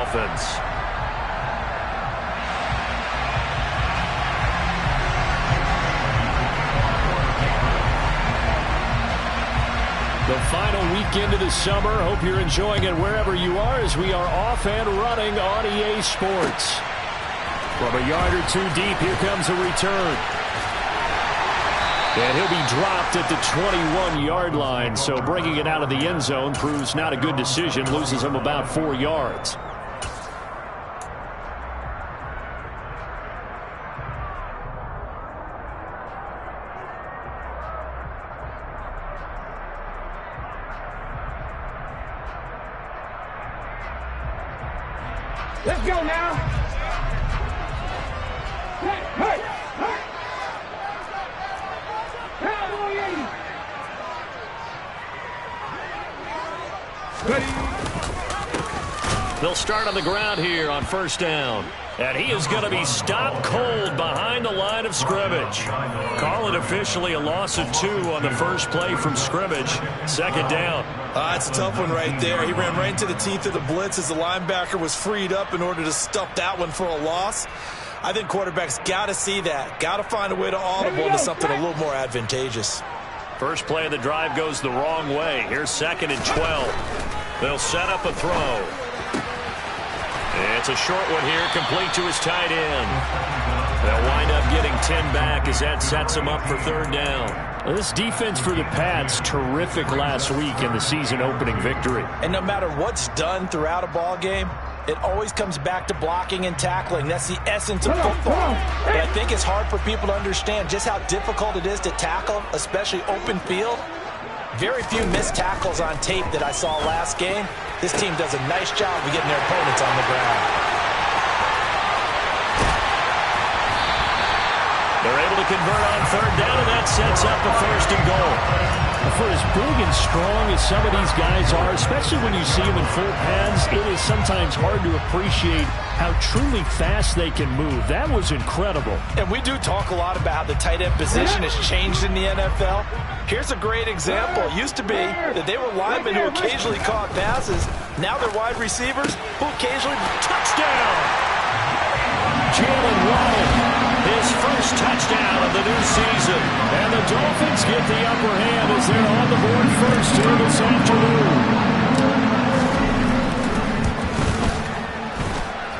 Dolphins. The final weekend of the summer. Hope you're enjoying it wherever you are as we are off and running on EA Sports. From a yard or two deep, here comes a return. And he'll be dropped at the 21-yard line, so bringing it out of the end zone proves not a good decision, loses him about 4 yards. Let's go now. Hey, hey, hey. They'll start on the ground here on first down. And he is going to be stopped cold behind the line of scrimmage. Call it officially a loss of 2 on the first play from scrimmage. Second down. It's a tough one right there. He ran right into the teeth of the blitz as the linebacker was freed up in order to stuff that one for a loss. I think quarterbacks got to see that. Got to find a way to audible into something a little more advantageous. First play of the drive goes the wrong way. Here's 2nd and 12. They'll set up a throw. It's a short one here, complete to his tight end. They'll wind up getting 10 back as that sets him up for third down. Well, this defense for the Pats, terrific last week in the season-opening victory. And no matter what's done throughout a ball game, it always comes back to blocking and tackling. That's the essence of football. But I think it's hard for people to understand just how difficult it is to tackle, especially open field. Very few missed tackles on tape that I saw last game. This team does a nice job of getting their opponents on the ground. They're able to convert on third down, and that sets up a 1st and goal. For as big and strong as some of these guys are, especially when you see them in full pads, it is sometimes hard to appreciate how truly fast they can move. That was incredible. And we do talk a lot about how the tight end position has changed in the NFL. Here's a great example. It used to be that they were linemen who occasionally caught passes. Now they're wide receivers who occasionally touchdown. Jalen Waddle, his first touchdown of the new season. And the Dolphins get the upper hand as they're on the board first here this afternoon.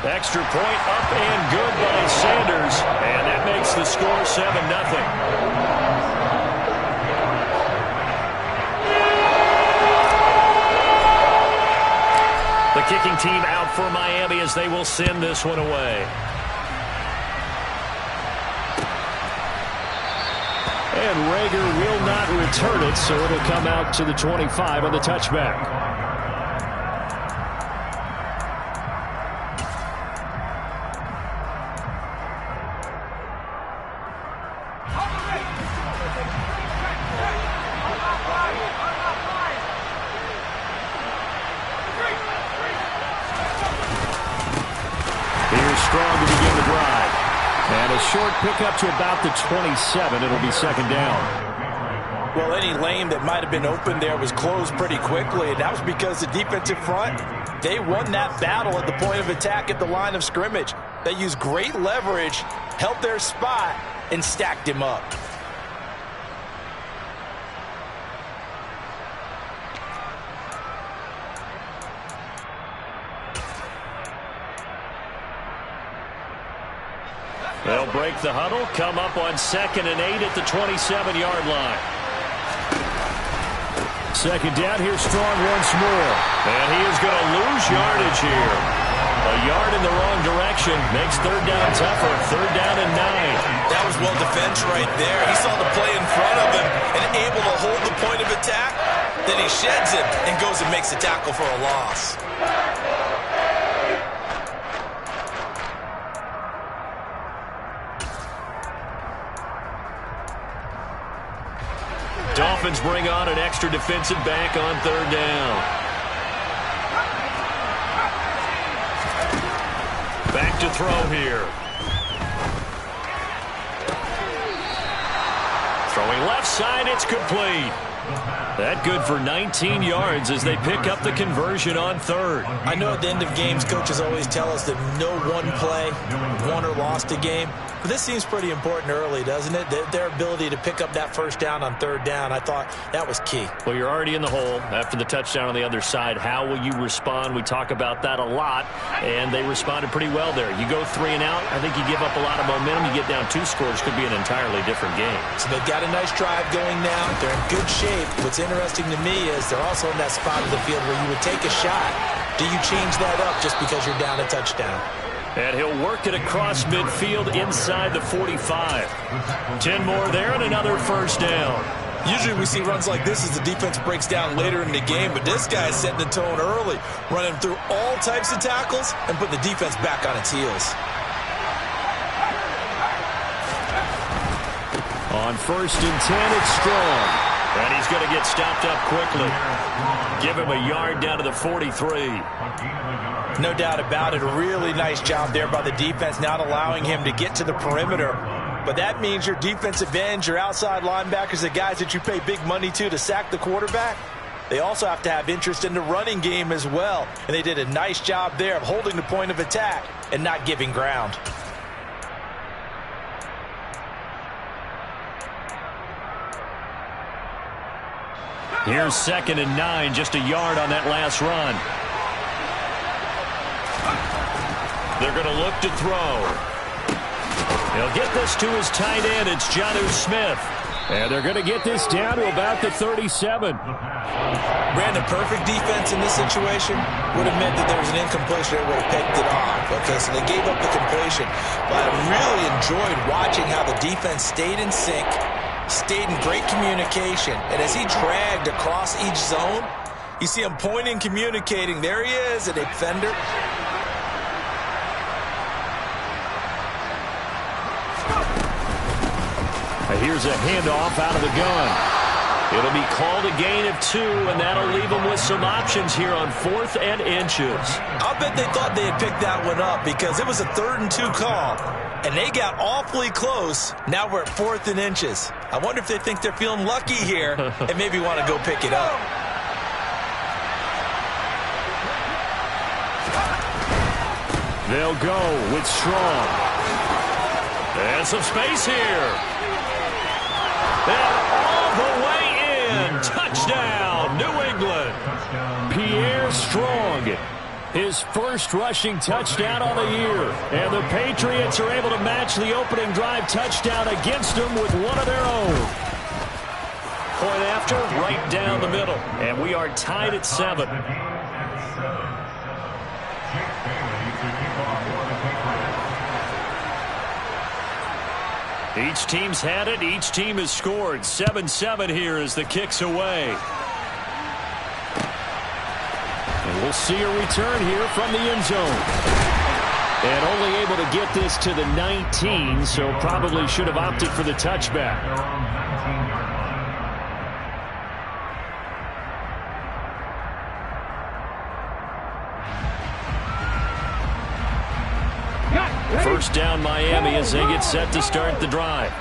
Extra point up and good by Sanders. And that makes the score 7-0. The kicking team out for Miami as they will send this one away. And Rager will not return it, so it'll come out to the 25 on the touchback. Strong to begin the drive. And a short pickup to about the 27. It'll be second down. Well, any lane that might have been open there was closed pretty quickly, and that was because the defensive front, they won that battle at the point of attack at the line of scrimmage. They used great leverage, held their spot, and stacked him up. They'll break the huddle, come up on 2nd and 8 at the 27-yard line. Second down, here's Strong once more. And he is going to lose yardage here. A yard in the wrong direction makes third down tougher. Third down and 9. That was well defense right there. He saw the play in front of him and able to hold the point of attack. Then he sheds it and goes and makes a tackle for a loss. Dolphins bring on an extra defensive back on third down. Back to throw here. Throwing left side, it's complete. That good for 19 yards as they pick up the conversion on third. I know at the end of games, coaches always tell us that no one play won or lost a game. But this seems pretty important early, doesn't it? Their ability to pick up that first down on third down, I thought that was key. Well, you're already in the hole after the touchdown on the other side. How will you respond? We talk about that a lot, and they responded pretty well there. You go 3 and out, I think you give up a lot of momentum. You get down 2 scores, could be an entirely different game. So they've got a nice drive going now. They're in good shape. What's interesting to me is they're also in that spot of the field where you would take a shot. Do you change that up just because you're down a touchdown? And he'll work it across midfield inside the 45. 10 more there and another first down. Usually we see runs like this as the defense breaks down later in the game, but this guy is setting the tone early, running through all types of tackles and putting the defense back on its heels. On 1st and 10, it's Strong. And he's going to get stopped up quickly. Give him a yard down to the 43. No doubt about it. A really nice job there by the defense, not allowing him to get to the perimeter. But that means your defensive ends, your outside linebackers, the guys that you pay big money to sack the quarterback, they also have to have interest in the running game as well. And they did a nice job there of holding the point of attack and not giving ground. Here's 2nd and 9, just a yard on that last run. They're going to look to throw. He'll get this to his tight end. It's Jonnu Smith. And they're going to get this down to about the 37. Brandon, perfect defense in this situation would have meant that there was an incompletion. They would have picked it off. Okay, so they gave up the completion. But I really enjoyed watching how the defense stayed in sync, stayed in great communication. And as he dragged across each zone, you see him pointing, communicating. There he is, a defender. Here's a handoff out of the gun. It'll be called a gain of 2, and that'll leave them with some options here on 4th and inches. I'll bet they thought they had picked that one up because it was a 3rd and 2 call, and they got awfully close. Now we're at 4th and inches. I wonder if they think they're feeling lucky here and maybe want to go pick it up. They'll go with Strong. And some space here. And all the way in. Touchdown, New England. Pierre Strong, his first rushing touchdown on the year. And the Patriots are able to match the opening drive touchdown against them with one of their own. Point after, right down the middle. And we are tied at 7. Each team's had it. Each team has scored. 7-7 here as the kick's away. And we'll see a return here from the end zone. And only able to get this to the 19, so probably should have opted for the touchback. First down Miami as they get set to start the drive.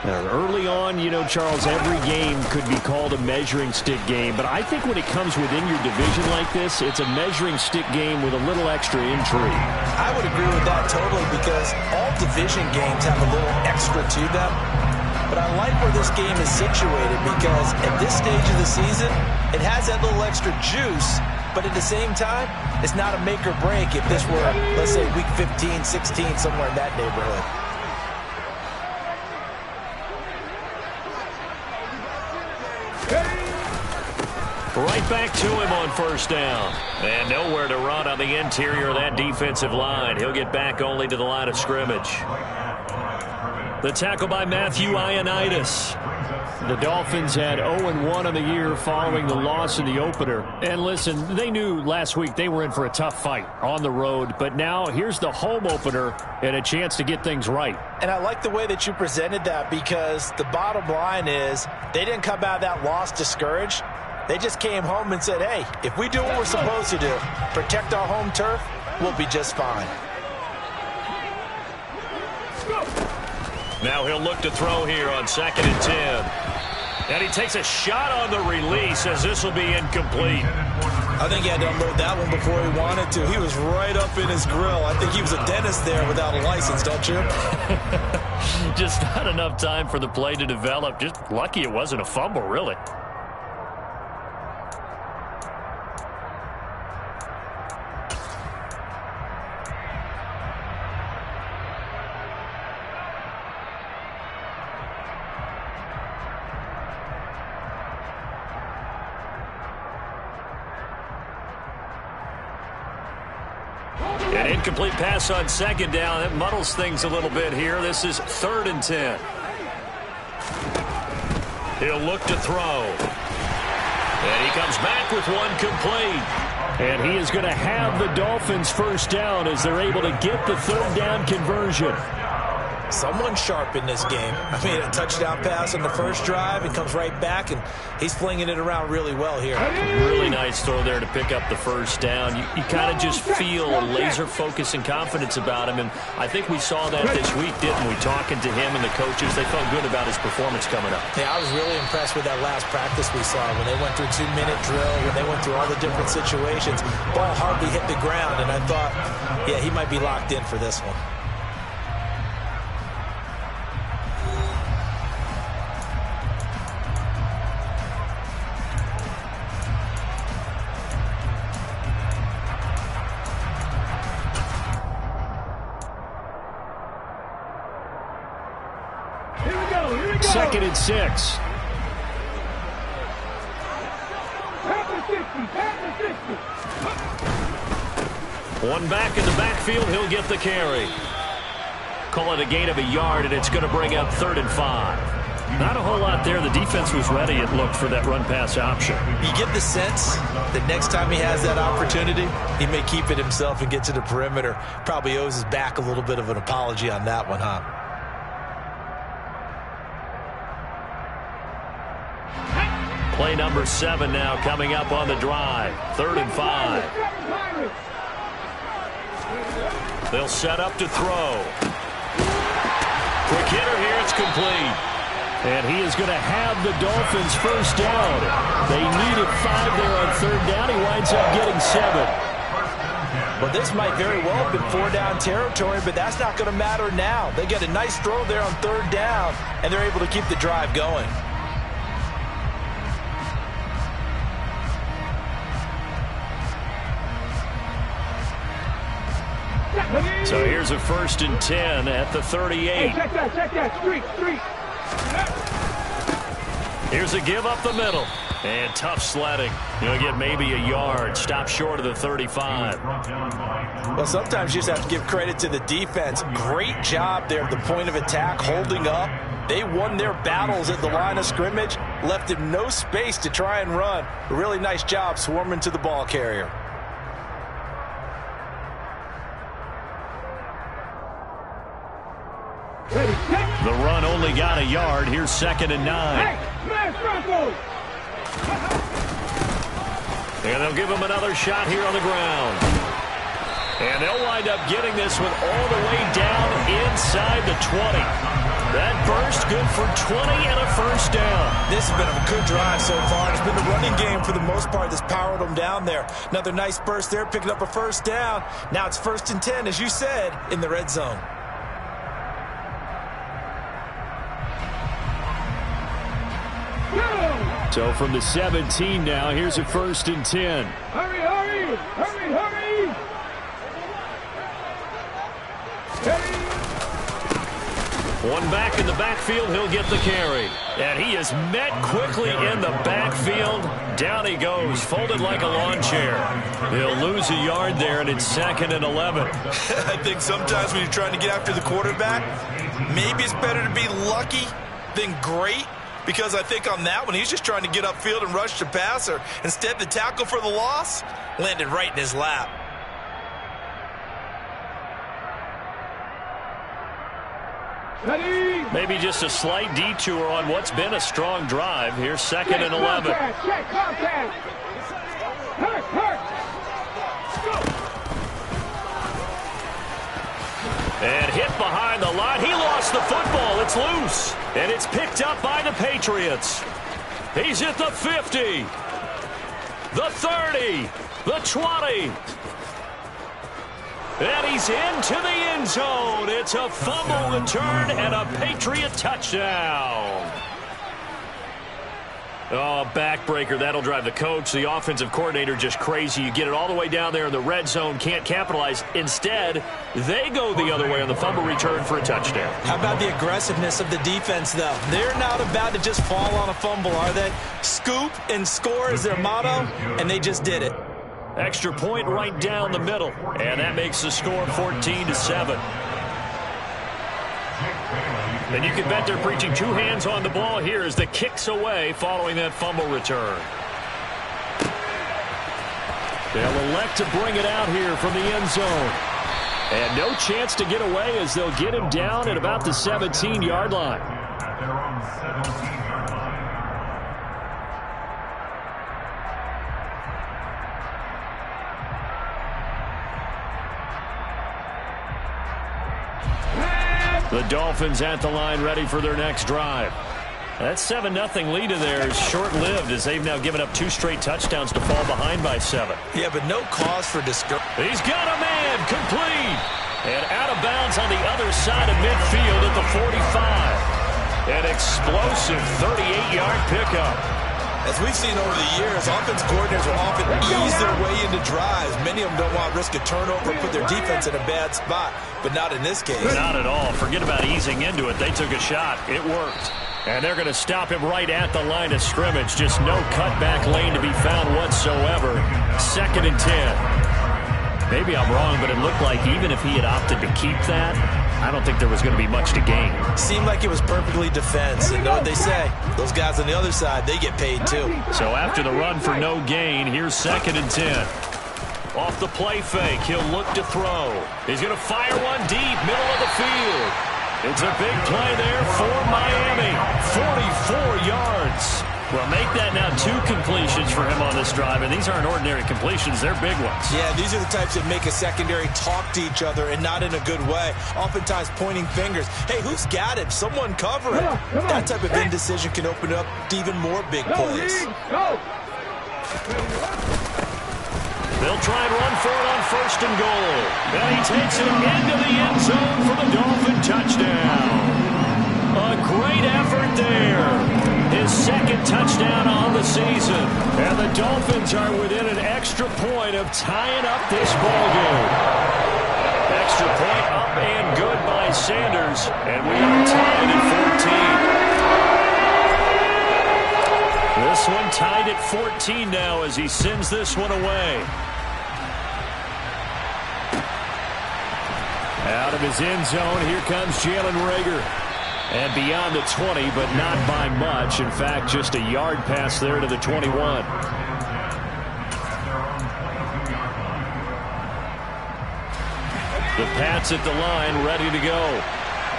Now, early on, you know, Charles, every game could be called a measuring stick game. But I think when it comes within your division like this, it's a measuring stick game with a little extra intrigue. I would agree with that totally because all division games have a little extra to them. But I like where this game is situated because at this stage of the season, it has that little extra juice. But at the same time, it's not a make or break if this were, let's say, week 15, 16, somewhere in that neighborhood. Right back to him on first down. And nowhere to run on the interior of that defensive line. He'll get back only to the line of scrimmage. The tackle by Matthew Ioannidis. The Dolphins had 0-1 on the year following the loss in the opener. And listen, they knew last week they were in for a tough fight on the road. But now here's the home opener and a chance to get things right. And I like the way that you presented that because the bottom line is they didn't come out of that loss discouraged. They just came home and said, hey, if we do what we're supposed to do, protect our home turf, we'll be just fine. Now he'll look to throw here on 2nd and 10. And he takes a shot on the release as this will be incomplete. I think he had to unload that one before he wanted to. He was right up in his grill. I think he was a dentist there without a license, don't you? Just not enough time for the play to develop. Just lucky it wasn't a fumble, really. An incomplete pass on second down. That muddles things a little bit here. This is 3rd and 10. He'll look to throw. And he comes back with one complete. And he is going to have the Dolphins first down as they're able to get the 3rd down conversion. Someone sharp in this game. I mean, a touchdown pass on the first drive and comes right back, and he's flinging it around really well here. Really nice throw there to pick up the first down. You kind of just feel a laser focus and confidence about him, and I think we saw that this week, didn't we? Talking to him and the coaches, they felt good about his performance coming up. Yeah, I was really impressed with that last practice we saw when they went through 2-minute drill, when they went through all the different situations. Ball hardly hit the ground, and I thought, yeah, he might be locked in for this one. Here we go. 2nd and 6. Pass the 60. One back in the backfield. He'll get the carry. Call it a gain of a yard, and it's going to bring up 3rd and 5. Not a whole lot there. The defense was ready, it looked, for that run-pass option. You get the sense that next time he has that opportunity, he may keep it himself and get to the perimeter. Probably owes his back a little bit of an apology on that one, huh? Play number 7 now coming up on the drive. 3rd and 5. They'll set up to throw. Quick hitter here. It's complete. And he is going to have the Dolphins first down. They needed 5 there on 3rd down. He winds up getting 7. Well, this might very well have been 4-down territory, but that's not going to matter now. They get a nice throw there on 3rd down, and they're able to keep the drive going. So here's a 1st and 10 at the 38. Hey, check that. Street. Here's a give up the middle. And tough sledding. You'll get maybe a yard. Stop short of the 35. Well, sometimes you just have to give credit to the defense. Great job there at the point of attack, holding up. They won their battles at the line of scrimmage, left him no space to try and run. A really nice job swarming to the ball carrier. The run only got a yard. Here's 2nd and 9. Hey, smash Broncos! And they'll give him another shot here on the ground. And they'll wind up getting this one all the way down inside the 20. That burst good for 20 and a first down. This has been a good drive so far. It's been the running game for the most part that's powered them down there. Another nice burst there, picking up a first down. Now it's 1st and 10, as you said, in the red zone. So from the 17 now, here's a 1st and 10. Hurry! One back in the backfield, he'll get the carry. And he is met quickly in the backfield. Down he goes, folded like a lawn chair. He'll lose a yard there, and it's 2nd and 11. I think sometimes when you're trying to get after the quarterback, maybe it's better to be lucky than great. Because I think on that one, he's just trying to get upfield and rush the passer. Instead, the tackle for the loss landed right in his lap. Ready? Maybe just a slight detour on what's been a strong drive. Here's 2nd and 11. Check contact. Hurt. And hit behind the line. He lost the football. It's loose. And it's picked up by the Patriots. He's at the 50, the 30, the 20. And he's into the end zone. It's a fumble return and a Patriot touchdown. Oh, backbreaker. That'll drive the coach, the offensive coordinator, just crazy. You get it all the way down there in the red zone, can't capitalize. Instead, they go the other way on the fumble return for a touchdown. How about the aggressiveness of the defense, though? They're not about to just fall on a fumble, are they? Scoop and score is their motto, and they just did it. Extra point right down the middle, and that makes the score 14-7. And you can bet they're preaching two hands on the ball here as the kick's away following that fumble return. They'll elect to bring it out here from the end zone. And no chance to get away as they'll get him down at about the 17-yard line. The Dolphins at the line ready for their next drive. That 7-0 lead of theirs short-lived as they've now given up 2 straight touchdowns to fall behind by 7. Yeah, but no cause for discouragement. He's got a man, complete. And out of bounds on the other side of midfield at the 45. An explosive 38-yard pickup. As we've seen over the years, offense coordinators will often ease their way into drives. Many of them don't want to risk a turnover or put their defense in a bad spot, but not in this case. Not at all. Forget about easing into it. They took a shot. It worked. And they're going to stop him right at the line of scrimmage. Just no cutback lane to be found whatsoever. 2nd and 10. Maybe I'm wrong, but it looked like even if he had opted to keep that, I don't think there was going to be much to gain. Seemed like it was perfectly defense. And know what they say? Those guys on the other side, they get paid too. So after the run for no gain, here's 2nd and 10. Off the play fake, he'll look to throw. He's going to fire one deep, middle of the field. It's a big play there for Miami. 44 yards. Well, make that now 2 completions for him on this drive, and these aren't ordinary completions. They're big ones. Yeah, these are the types that make a secondary talk to each other and not in a good way. Oftentimes pointing fingers. Hey, who's got it? Someone cover it. That type of indecision can open up to even more big plays. They'll try and run for it on 1st and goal. And he takes it into the end zone for the Dolphin touchdown. A great effort there. His 2nd touchdown on the season. And the Dolphins are within an extra point of tying up this ballgame. Extra point up and good by Sanders. And we are tied at 14. This one tied at 14 now as he sends this one away. Out of his end zone, here comes Jalen Reagor. And beyond the 20, but not by much. In fact, just a yard pass there to the 21. The Pats at the line, ready to go.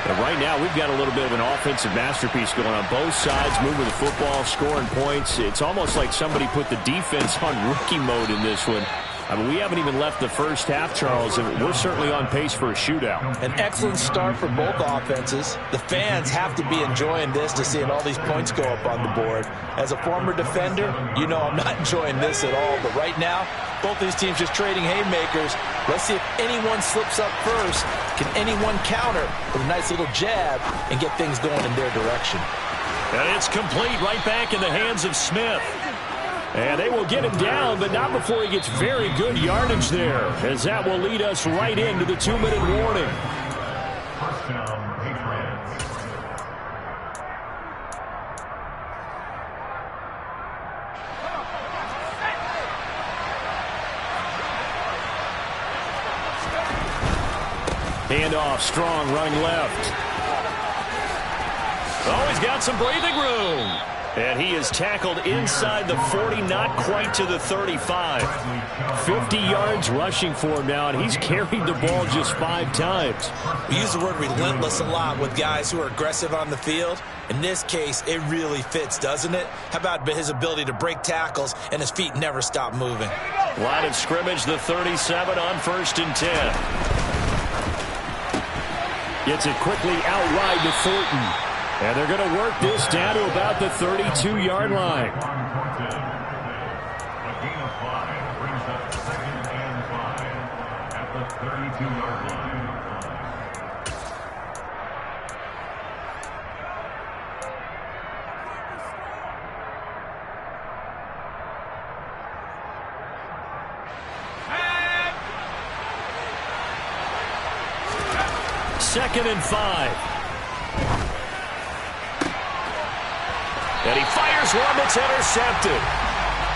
And right now, we've got a little bit of an offensive masterpiece going on. Both sides moving the football, scoring points. It's almost like somebody put the defense on rookie mode in this one. I mean, we haven't even left the first half, Charles, and we're certainly on pace for a shootout. An excellent start for both offenses. The fans have to be enjoying this to seeing all these points go up on the board. As a former defender, you know I'm not enjoying this at all. But right now, both these teams just trading haymakers. Let's see if anyone slips up first. Can anyone counter with a nice little jab and get things going in their direction? And it's complete right back in the hands of Smith. And they will get him down, but not before he gets very good yardage there, as that will lead us right into the 2-minute warning. Handoff, strong, running left. Oh, he's got some breathing room. And he is tackled inside the 40, not quite to the 35. 50 yards rushing for him now, and he's carried the ball just 5 times. We use the word relentless a lot with guys who are aggressive on the field. In this case, it really fits, doesn't it? How about his ability to break tackles and his feet never stop moving? Line of scrimmage, the 37 on 1st and 10. Gets it quickly out wide to Thornton. And they're going to work this down to about the 32-yard line. A gain of 5 brings up 2nd and 5 at the 32-yard line. Second and 5. And he fires one that's intercepted.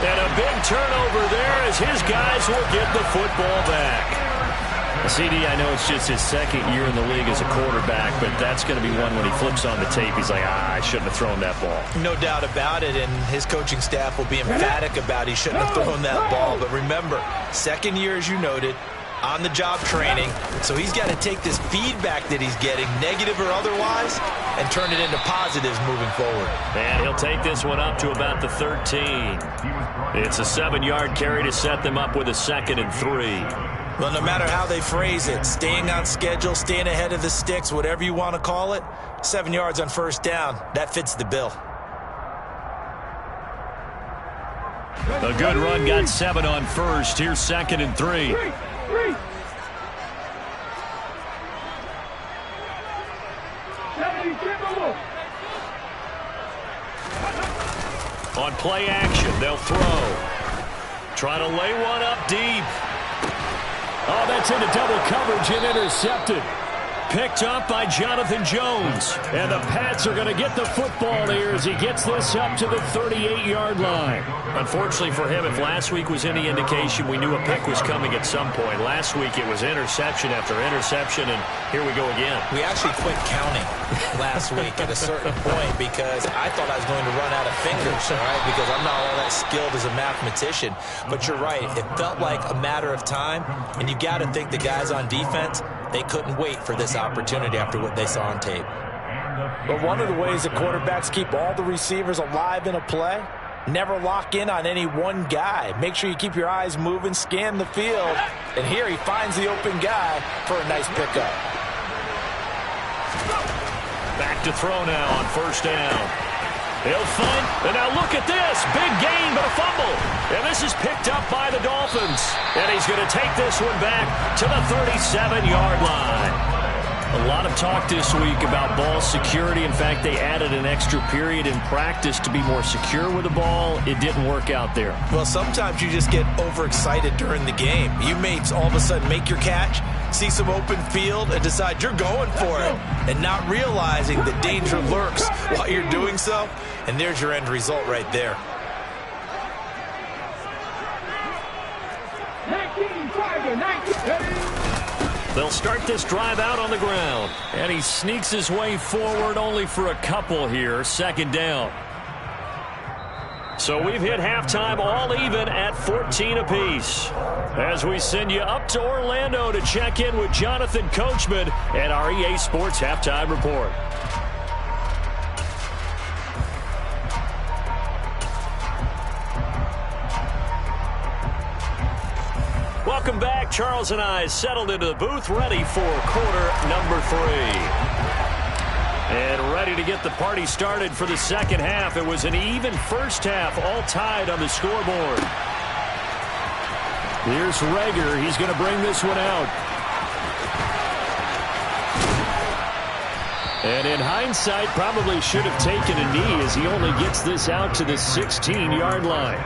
And a big turnover there as his guys will get the football back. CD, I know it's just his second year in the league as a quarterback, but that's going to be one when he flips on the tape. He's like, I shouldn't have thrown that ball. No doubt about it, and his coaching staff will be emphatic about he shouldn't have thrown that ball. But remember, second year, as you noted, on-the-job training, so he's got to take this feedback that he's getting, negative or otherwise, and turn it into positives moving forward. And he'll take this one up to about the 13. It's a 7-yard carry to set them up with a 2nd and 3. Well, no matter how they phrase it, staying on schedule, staying ahead of the sticks, whatever you want to call it, 7 yards on first down, that fits the bill. A good run got 7 on first. Here's 2nd and 3. On play action, they'll throw. Trying to lay one up deep. Oh, that's into double coverage and intercepted. Picked up by Jonathan Jones. And the Pats are going to get the football here as he gets this up to the 38-yard line. Unfortunately for him, if last week was any indication, we knew a pick was coming at some point. Last week it was interception after interception, and here we go again. We actually quit counting last week at a certain point because I thought I was going to run out of fingers, all right, because I'm not all that skilled as a mathematician. But you're right. It felt like a matter of time, and you got to think the guys on defense, they couldn't wait for this opportunity after what they saw on tape. But one of the ways that quarterbacks keep all the receivers alive in a play, never lock in on any one guy. Make sure you keep your eyes moving, scan the field, and here he finds the open guy for a nice pickup. Back to throw now on first down. He'll find, and now look at this. Big gain, but a fumble. And this is picked up by the Dolphins. And he's going to take this one back to the 37-yard line. A lot of talk this week about ball security. In fact, they added an extra period in practice to be more secure with the ball. It didn't work out there. Well, sometimes you just get overexcited during the game. You may all of a sudden make your catch, see some open field, and decide you're going for it, and not realizing that danger lurks while you're doing so. And there's your end result right there. 19. They'll start this drive out on the ground. And he sneaks his way forward only for a couple here. 2nd down. So we've hit halftime all even at 14 apiece. As we send you up to Orlando to check in with Jonathan Coachman and our EA Sports Halftime Report. Welcome back. Charles and I settled into the booth, ready for quarter number 3. And ready to get the party started for the second half. It was an even first half, all tied on the scoreboard. Here's Rager. He's going to bring this one out. And in hindsight, probably should have taken a knee as he only gets this out to the 16-yard line.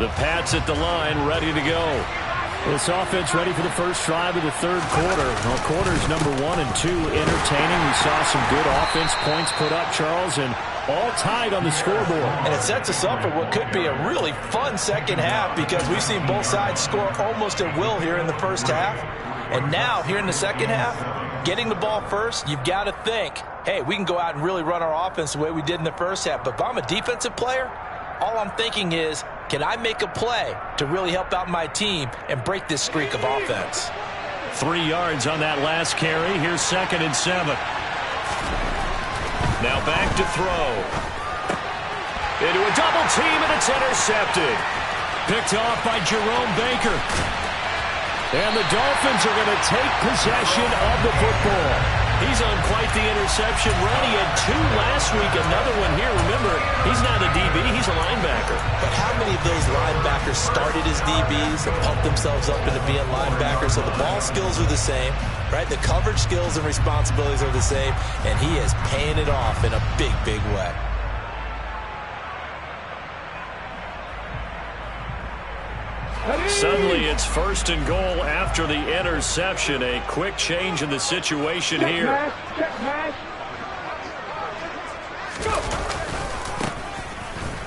The Pats at the line, ready to go. This offense ready for the first drive of the third quarter. Well, quarters number 1 and 2 entertaining. We saw some good offense points put up, Charles, and all tied on the scoreboard. And it sets us up for what could be a really fun second half because we've seen both sides score almost at will here in the first half. And now, here in the second half, getting the ball first, you've got to think, hey, we can go out and really run our offense the way we did in the first half. But if I'm a defensive player, all I'm thinking is, can I make a play to really help out my team and break this streak of offense? 3 yards on that last carry. Here's 2nd and 7. Now back to throw. Into a double team, and it's intercepted. Picked off by Jerome Baker. And the Dolphins are going to take possession of the football. He's on quite the interception run. He had 2 last week, another one here. Remember, he's not a DB, he's a linebacker. But how many of those linebackers started as DBs and pumped themselves up into being linebackers? So the ball skills are the same, right? The coverage skills and responsibilities are the same, and he is paying it off in a big, big way. Suddenly, it's 1st and goal after the interception. A quick change in the situation here.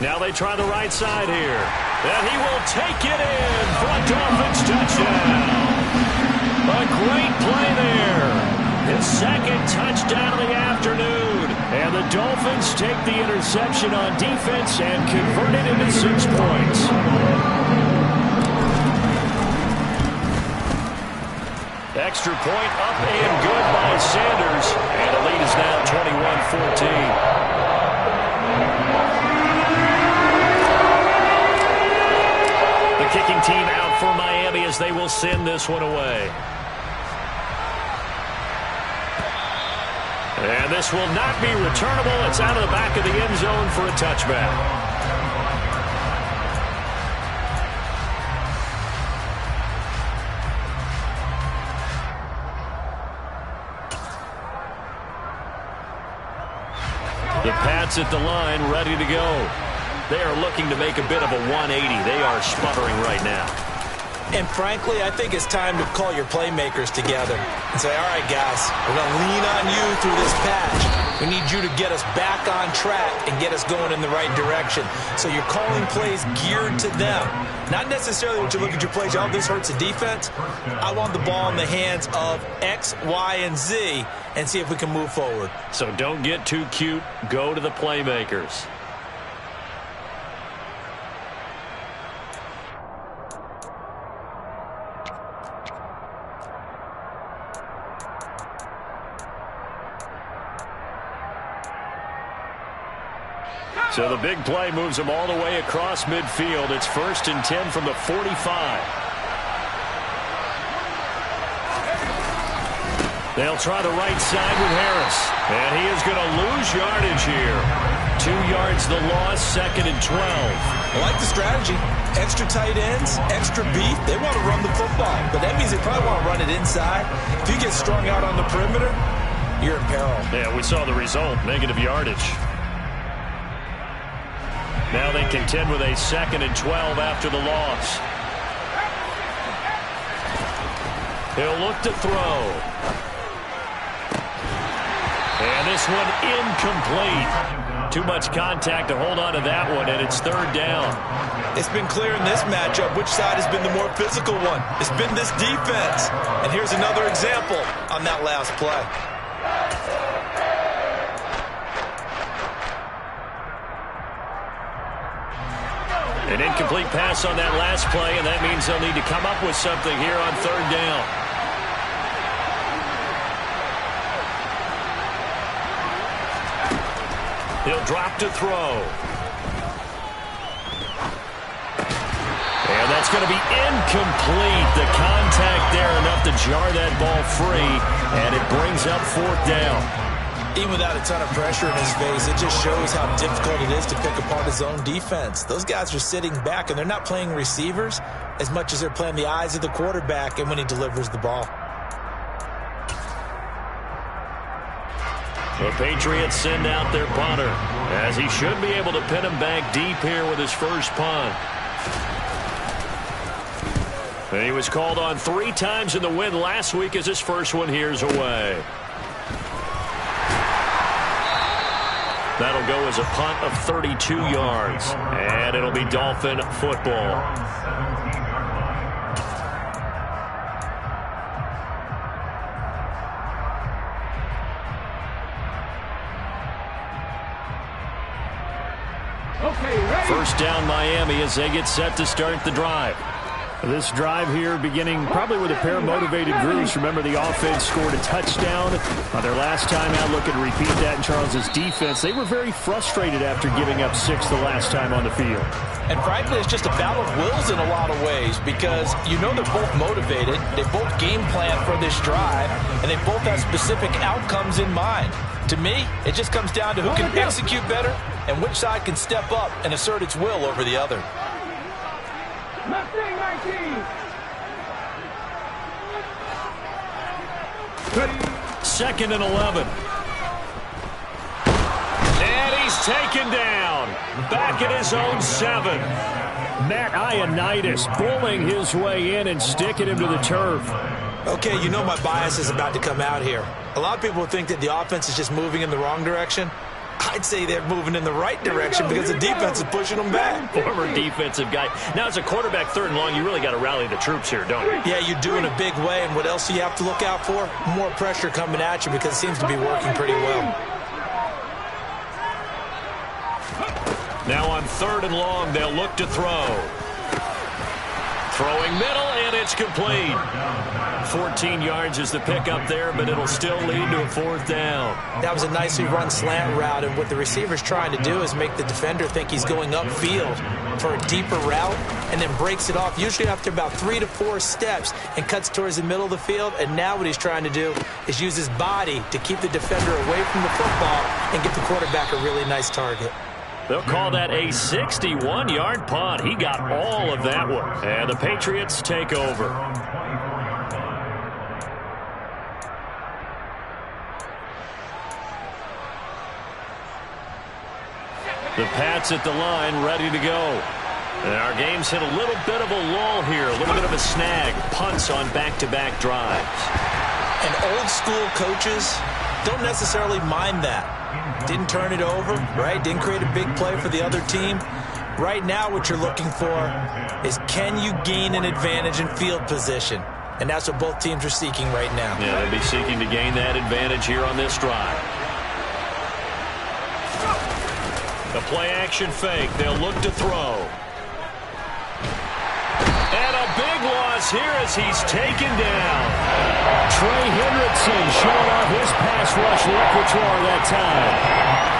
Now they try the right side here. And he will take it in for a Dolphins touchdown. A great play there. His 2nd touchdown of the afternoon. And the Dolphins take the interception on defense and convert it into 6 points. Extra point up and good by Sanders. And the lead is now 21-14. The kicking team out for Miami as they will send this one away. And this will not be returnable. It's out of the back of the end zone for a touchback. The Pats at the line, ready to go. They are looking to make a bit of a 180. They are sputtering right now. And frankly, I think it's time to call your playmakers together and say, all right, guys, we're going to lean on you through this patch. We need you to get us back on track and get us going in the right direction. So you're calling plays geared to them. Not necessarily what you look at your plays, oh, this hurts the defense. I want the ball in the hands of X, Y, and Z and see if we can move forward. So don't get too cute. Go to the playmakers. So the big play moves them all the way across midfield. It's 1st and 10 from the 45. They'll try the right side with Harris. And he is going to lose yardage here. 2 yards the loss, 2nd and 12. I like the strategy. Extra tight ends, extra beef. They want to run the football. But that means they probably want to run it inside. If you get strung out on the perimeter, you're in peril. Yeah, we saw the result, negative yardage. Now they contend with a 2nd and 12 after the loss. He'll look to throw. And this one incomplete. Too much contact to hold on to that one, and it's 3rd down. It's been clear in this matchup which side has been the more physical one. It's been this defense. And here's another example on that last play. An incomplete pass on that last play, and that means they'll need to come up with something here on 3rd down. He'll drop to throw. And that's going to be incomplete. The contact there enough to jar that ball free, and it brings up 4th down. Even without a ton of pressure in his face, it just shows how difficult it is to pick apart his own defense. Those guys are sitting back, and they're not playing receivers as much as they're playing the eyes of the quarterback and when he delivers the ball. The Patriots send out their punter, as he should be able to pin him back deep here with his first punt. And he was called on 3 times in the win last week as his first one here's away. That'll go as a punt of 32 yards. And it'll be Dolphin football. Okay, ready. 1st down Miami as they get set to start the drive. This drive here beginning probably with a pair of motivated groups. Remember, the offense scored a touchdown on their last time out. Looking to repeat that in Charles's defense. They were very frustrated after giving up 6 the last time on the field. And frankly, it's just a battle of wills in a lot of ways because you know they're both motivated. They both game plan for this drive, and they both have specific outcomes in mind. To me, it just comes down to who can execute better and which side can step up and assert its will over the other. Mustang 19. Second and 11. And he's taken down. Back at his own 7. Matt Ioannidis bullying his way in and sticking him to the turf. Okay, you know my bias is about to come out here. A lot of people think that the offense is just moving in the wrong direction. I'd say they're moving in the right direction because the defense is pushing them back. Former defensive guy. Now, as a quarterback, 3rd and long, you really got to rally the troops here, don't you? Yeah, you do in a big way. And what else do you have to look out for? More pressure coming at you because it seems to be working pretty well. Now on 3rd and long, they'll look to throw. Throwing middle, and it's complete. 14 yards is the pickup there, but it'll still lead to a 4th down. That was a nicely run slant route, and what the receiver's trying to do is make the defender think he's going upfield for a deeper route and then breaks it off, usually after about 3 to 4 steps, and cuts towards the middle of the field. And now what he's trying to do is use his body to keep the defender away from the football and get the quarterback a really nice target. They'll call that a 61-yard punt. He got all of that one. And the Patriots take over. The Pats at the line, ready to go. And our game's hit a little bit of a lull here, a little bit of a snag. Punts on back-to-back drives. And old school coaches don't necessarily mind that. Didn't turn it over, right? Didn't create a big play for the other team. Right now what you're looking for is can you gain an advantage in field position? And that's what both teams are seeking right now. Yeah, they'll be seeking to gain that advantage here on this drive. The play-action fake. They'll look to throw. And a big loss here as he's taken down. Trey Hendrickson showing off his pass rush repertoire that time.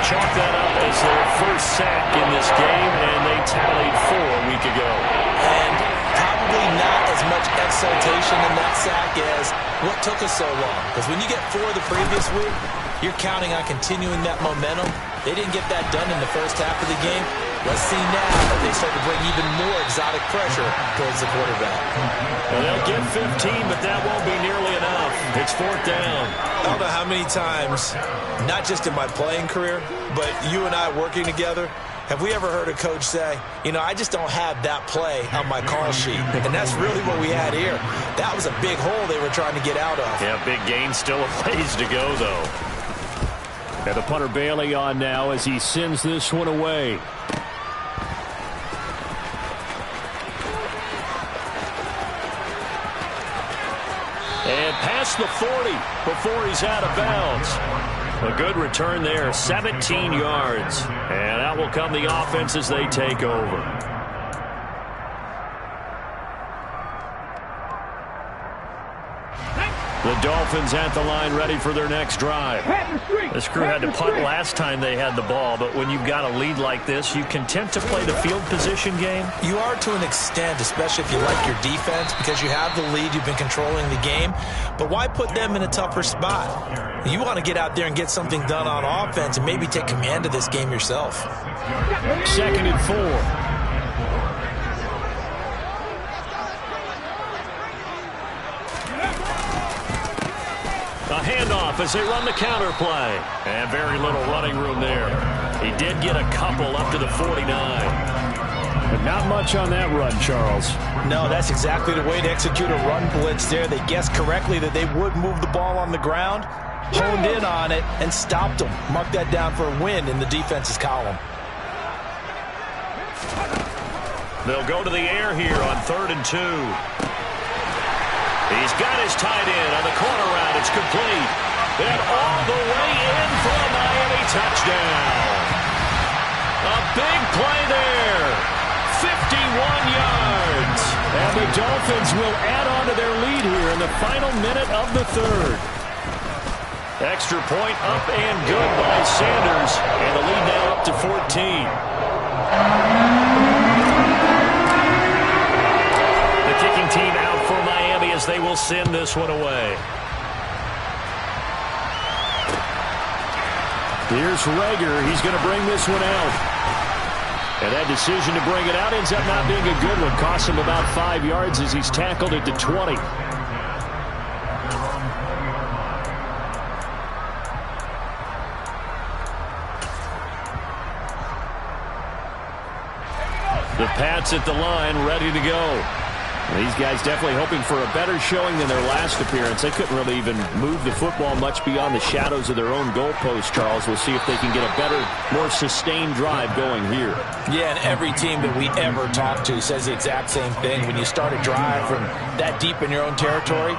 Chalk that up as their first sack in this game, and they tallied 4 a week ago. And probably not as much exultation in that sack as what took us so long. Because when you get 4 the previous week, you're counting on continuing that momentum. They didn't get that done in the first half of the game. Let's see now if they start to bring even more exotic pressure towards the quarterback. Well, they'll get 15, but that won't be nearly enough. It's 4th down. I don't know how many times, not just in my playing career, but you and I working together, have we ever heard a coach say, you know, I just don't have that play on my call sheet. And that's really what we had here. That was a big hole they were trying to get out of. Yeah, big gain, still a ways to go, though. And the punter Bailey on now as he sends this one away. And past the 40 before he's out of bounds. A good return there, 17 yards. And out will come the offense as they take over. The Dolphins at the line ready for their next drive. This crew had to punt last time they had the ball, but when you've got a lead like this, you content to play the field position game? You are to an extent, especially if you like your defense, because you have the lead, you've been controlling the game. But why put them in a tougher spot? You want to get out there and get something done on offense and maybe take command of this game yourself. 2nd and 4. A handoff as they run the counter play. And very little running room there. He did get a couple up to the 49. But not much on that run, Charles. No, that's exactly the way to execute a run blitz there. They guessed correctly that they would move the ball on the ground, honed in on it, and stopped them. Mark that down for a win in the defense's column. They'll go to the air here on 3rd and 2. He's got his tight end on the corner route. It's complete. And all the way in for a Miami touchdown. A big play there. 51 yards. And the the Dolphins will add on to their lead here in the final minute of the third. Extra point up and good by Sanders. And the lead now up to 14. The kicking team out for Miami as they will send this one away. Here's Rager. He's going to bring this one out. And that decision to bring it out ends up not being a good one. Costs him about 5 yards as he's tackled at the 20. The Pats at the line, ready to go. These guys definitely hoping for a better showing than their last appearance. They couldn't really even move the football much beyond the shadows of their own goalpost, Charles. We'll see if they can get a better, more sustained drive going here. Yeah, and every team that we ever talk to says the exact same thing. When you start a drive from that deep in your own territory,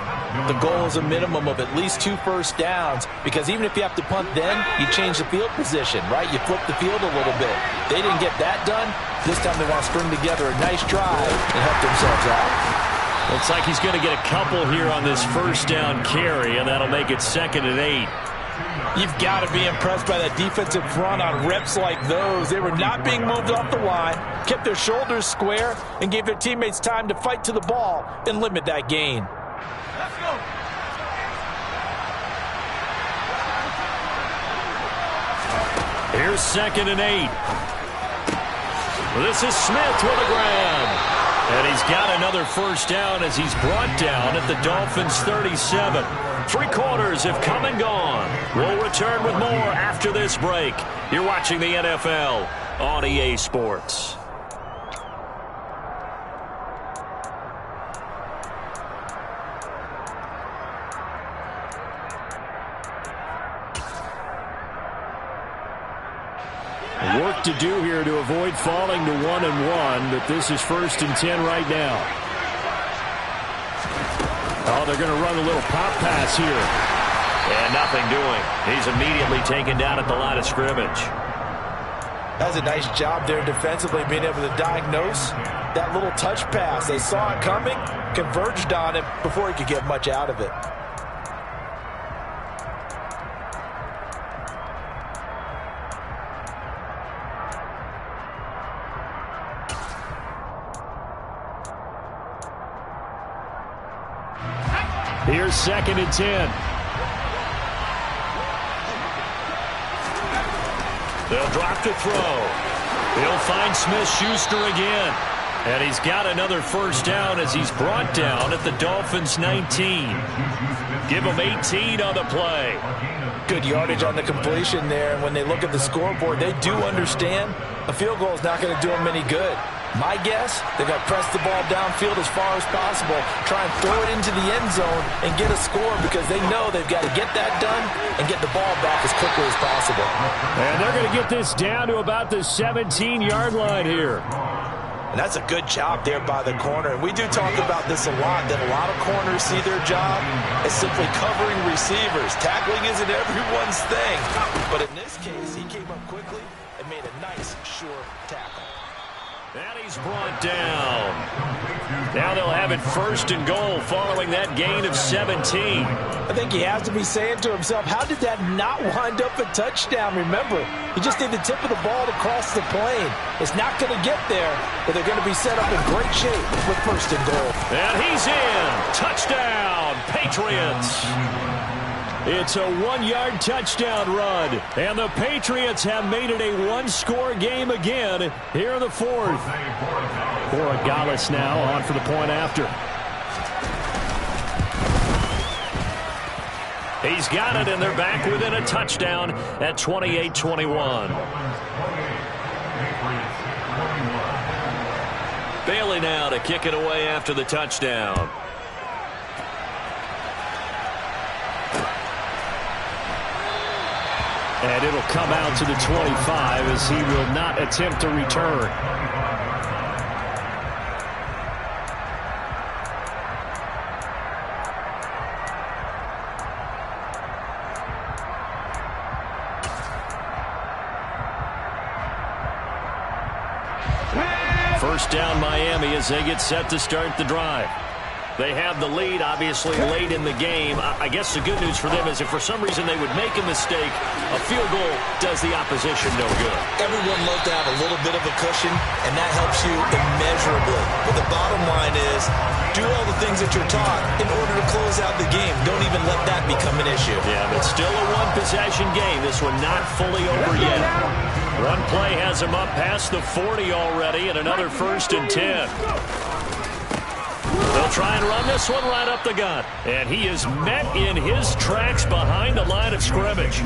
the goal is a minimum of at least 2 first downs, because even if you have to punt then, you change the field position, right? You flip the field a little bit. They didn't get that done. This time they want to string together a nice drive and help themselves out. Looks like he's going to get a couple here on this first down carry, and that'll make it 2nd and 8. You've got to be impressed by that defensive front on reps like those. They were not being moved off the line, kept their shoulders square, and gave their teammates time to fight to the ball and limit that gain. Let's go. Here's 2nd and 8. This is Smith with a grab. And he's got another first down as he's brought down at the Dolphins' 37. 3 quarters have come and gone. We'll return with more after this break. You're watching the NFL on EA Sports. Work to do here to avoid falling to 1-1, but this is 1st and 10 right now. Oh, they're going to run a little pop pass here. And nothing doing. He's immediately taken down at the line of scrimmage. That's a nice job there defensively, being able to diagnose that little touch pass. They saw it coming, converged on it before he could get much out of it. Here's 2nd and 10. They'll drop to throw. He'll find Smith-Schuster again. And he's got another first down as he's brought down at the Dolphins' 19. Give him 18 on the play. Good yardage on the completion there. And when they look at the scoreboard, they do understand a field goal is not going to do them any good. My guess, they're going to press the ball downfield as far as possible, try and throw it into the end zone and get a score, because they know they've got to get that done and get the ball back as quickly as possible. And they're going to get this down to about the 17-yard line here. And that's a good job there by the corner. And we do talk about this a lot, that a lot of corners see their job as simply covering receivers. Tackling isn't everyone's thing. But in this case, he came up quickly and made a nice, sure tackle. And he's brought down. Now they'll have it 1st and goal following that gain of 17. I think he has to be saying to himself, how did that not wind up a touchdown? Remember, he just need the tip of the ball to cross the plane. It's not going to get there, but they're going to be set up in great shape with 1st and goal. And he's in. Touchdown, Patriots. It's a 1-yard touchdown run, and the Patriots have made it a 1-score game again here in the 4th. Borregales now on for the point after. He's got it, and they're back within a touchdown at 28-21. Bailey now to kick it away after the touchdown. And it'll come out to the 25 as he will not attempt to return. First down Miami as they get set to start the drive. They have the lead, obviously, late in the game. I guess the good news for them is if for some reason they would make a mistake, a field goal does the opposition no good. Everyone loves to have a little bit of a cushion, and that helps you immeasurably. But the bottom line is, do all the things that you're taught in order to close out the game. Don't even let that become an issue. Yeah, but still a one-possession game. This one not fully over yet. One play has him up past the 40 already, and another 1st and 10. They'll try and run this one right up the gut. And he is met in his tracks behind the line of scrimmage.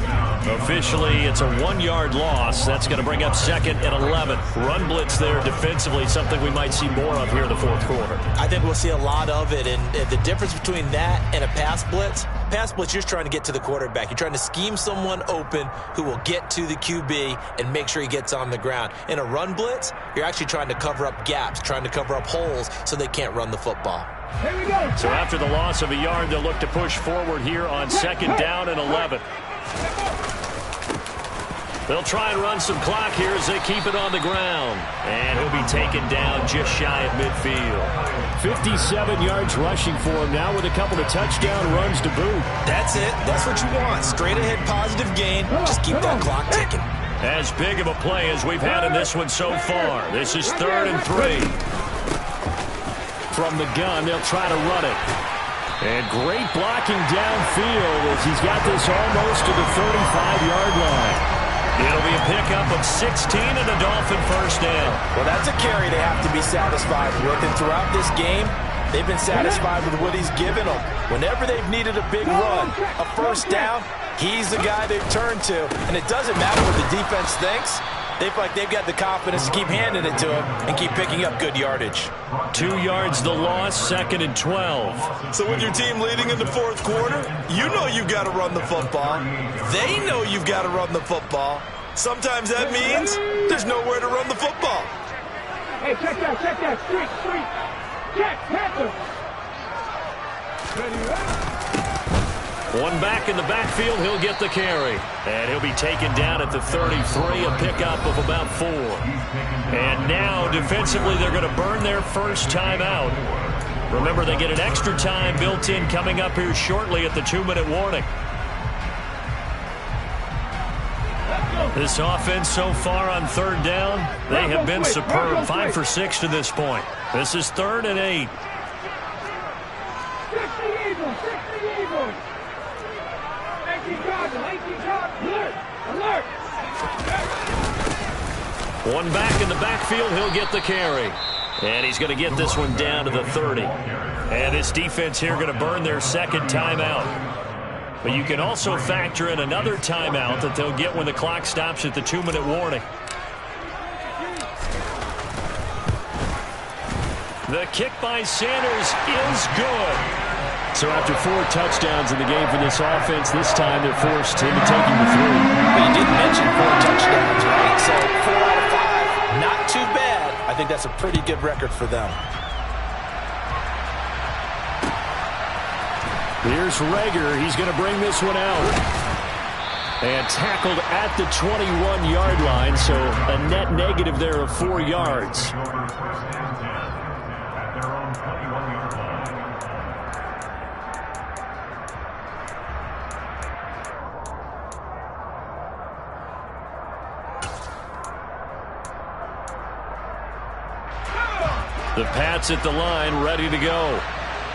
Officially, it's a 1-yard loss. That's going to bring up 2nd and 11. Run blitz there defensively, something we might see more of here in the 4th quarter. I think we'll see a lot of it. And the difference between that and a pass blitz, you're just trying to get to the quarterback. You're trying to scheme someone open who will get to the QB and make sure he gets on the ground. In a run blitz, you're actually trying to cover up gaps, trying to cover up holes so they can't run the football. Here we go. So after the loss of a yard, they'll look to push forward here on 2nd down and 11. They'll try and run some clock here as they keep it on the ground. And he'll be taken down just shy of midfield. 57 yards rushing for him now with a couple of touchdown runs to boot. That's it. That's what you want. Straight ahead positive gain. Just keep that clock ticking. As big of a play as we've had in this one so far. This is 3rd and 3. From the gun, they'll try to run it. And great blocking downfield as he's got this almost to the 35-yard line. It'll be a pickup of 16 and a Dolphin 1st down. Well, that's a carry they have to be satisfied with. And throughout this game, they've been satisfied with what he's given them. Whenever they've needed a big run, a 1st down, he's the guy they've turned to. And it doesn't matter what the defense thinks. They feel like they've got the confidence to keep handing it to him and keep picking up good yardage. 2 yards the loss, 2nd and 12. So with your team leading in the 4th quarter, you know you've got to run the football. They know you've got to run the football. Sometimes that means there's nowhere to run the football. Hey, check that. Street. Check, Panther. One back in the backfield, he'll get the carry. And he'll be taken down at the 33, a pickup of about 4. And now, defensively, they're going to burn their first timeout. Remember, they get an extra time built in coming up here shortly at the 2-minute warning. This offense so far on 3rd down, they have been superb. 5 for 6 to this point. This is 3rd and 8. 60 Eagles. 18 Cardinals. Alert. One back in the backfield, he'll get the carry. And he's going to get this one down to the 30. And this defense here going to burn their 2nd timeout. But you can also factor in another timeout that they'll get when the clock stops at the 2-minute warning. The kick by Sanders is good. So after 4 touchdowns in the game for this offense, this time they're forced into taking the 3. But you didn't mention 4 touchdowns, right? So 4 out of 5, not too bad. I think that's a pretty good record for them. Here's Rager. He's going to bring this one out. And tackled at the 21-yard line, so a net negative there of 4 yards. The Pats at the line, ready to go.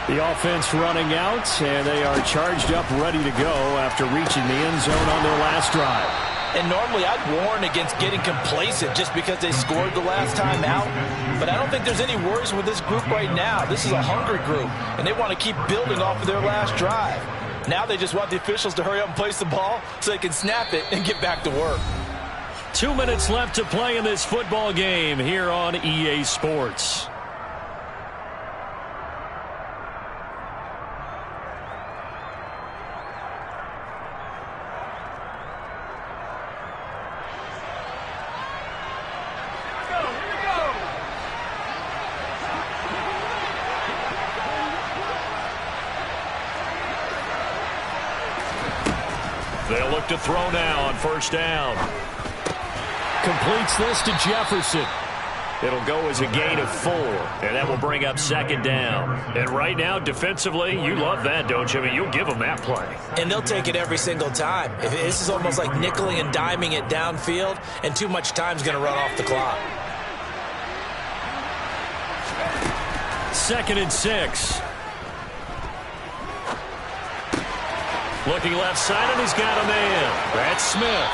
The offense running out, and they are charged up, ready to go after reaching the end zone on their last drive. And normally I'd warn against getting complacent just because they scored the last time out. But I don't think there's any worries with this group right now. This is a hungry group, and they want to keep building off of their last drive. Now they just want the officials to hurry up and place the ball so they can snap it and get back to work. 2 minutes left to play in this football game here on EA Sports. They'll look to throw now on 1st down. Completes this to Jefferson. It'll go as a gain of 4, and that will bring up second down. And right now, defensively, you love that, don't you? I mean, you'll give them that play. And they'll take it every single time. This is almost like nickeling and diming it downfield, and too much time's going to run off the clock. 2nd and 6. Looking left side, and he's got a man. That's Smith.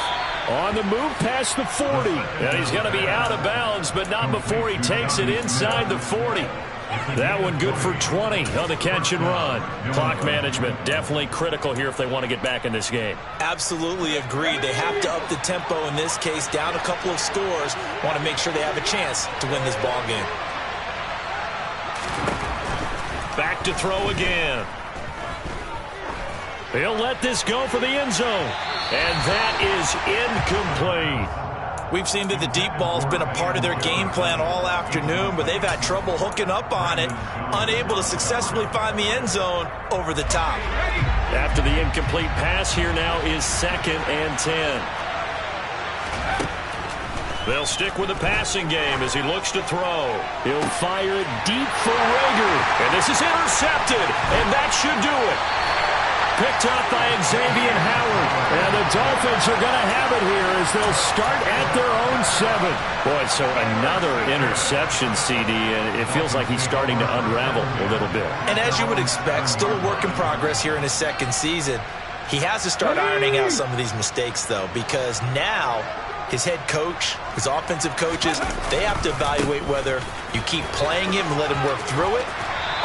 On the move past the 40. And he's going to be out of bounds, but not before he takes it inside the 40. That one good for 20 on the catch and run. Clock management definitely critical here if they want to get back in this game. Absolutely agreed. They have to up the tempo in this case, down a couple of scores. Want to make sure they have a chance to win this ball game. Back to throw again. He'll let this go for the end zone. And that is incomplete. We've seen that the deep ball's been a part of their game plan all afternoon, but they've had trouble hooking up on it, unable to successfully find the end zone over the top. After the incomplete pass, here now is 2nd and 10. They'll stick with the passing game as he looks to throw. He'll fire it deep for Rager. And this is intercepted, and that should do it. Picked up by Xavier Howard. And the Dolphins are going to have it here as they'll start at their own 7. Boy, so another interception, CD, and it feels like he's starting to unravel a little bit. And as you would expect, still a work in progress here in his second season. He has to start ironing out some of these mistakes, though, because now his head coach, his offensive coaches, they have to evaluate whether you keep playing him and let him work through it,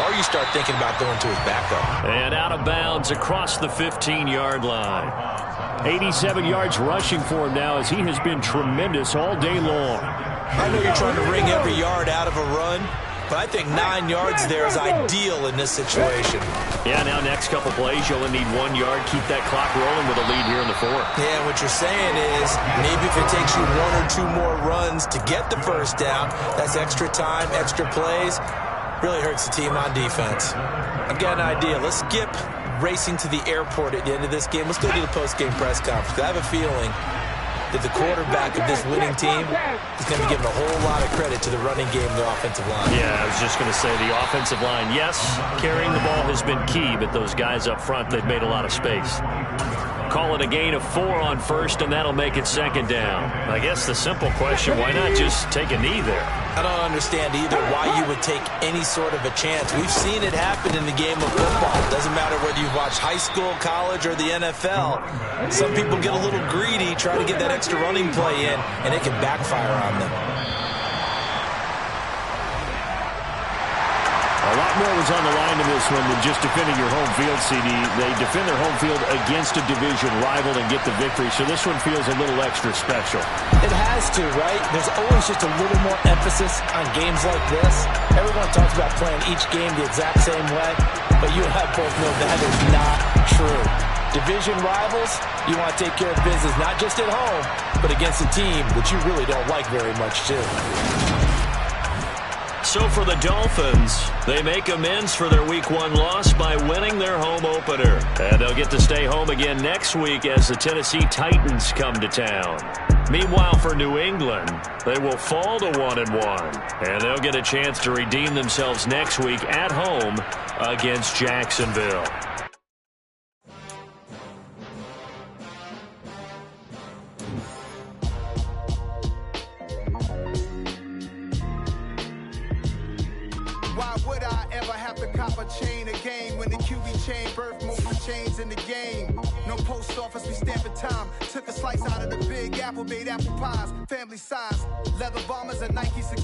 or you start thinking about going to his backup. And out of bounds across the 15-yard line. 87 yards rushing for him now as he has been tremendous all day long. I know you're trying to wring every yard out of a run, but I think 9 yards there is ideal in this situation. Yeah, now next couple plays, you only need 1 yard. Keep that clock rolling with a lead here in the 4th. Yeah, what you're saying is maybe if it takes you 1 or 2 more runs to get the first down, that's extra time, extra plays. Really hurts the team on defense. I've got an idea. Let's skip racing to the airport at the end of this game. Let's go to the post-game press conference. I have a feeling that the quarterback of this winning team is going to be given a whole lot of credit to the running game and the offensive line. Yeah, I was just going to say the offensive line, yes, carrying the ball has been key, but those guys up front, they've made a lot of space. Call it a gain of 4 on first, and that'll make it second down. I guess the simple question, why not just take a knee there? I don't understand either why you would take any sort of a chance. We've seen it happen in the game of football. It doesn't matter whether you've watched high school, college, or the NFL. Some people get a little greedy, try to get that extra running play in, and it can backfire on them. A lot more was on the line in this one than just defending your home field, CD. They defend their home field against a division rival and get the victory, so this one feels a little extra special. It has to, right? There's always just a little more emphasis on games like this. Everyone talks about playing each game the exact same way, but you and I both know that is not true. Division rivals, you want to take care of business not just at home, but against a team that you really don't like very much, too. So for the Dolphins, they make amends for their Week 1 loss by winning their home opener. And they'll get to stay home again next week as the Tennessee Titans come to town. Meanwhile, for New England, they will fall to 1-1. And they'll get a chance to redeem themselves next week at home against Jacksonville. Chain a game when the QB chain birth most of the chains in the game. No post office, we stamping time. Took a slice out of the big apple, made apple pies, family size. Leather bombers and Nikes and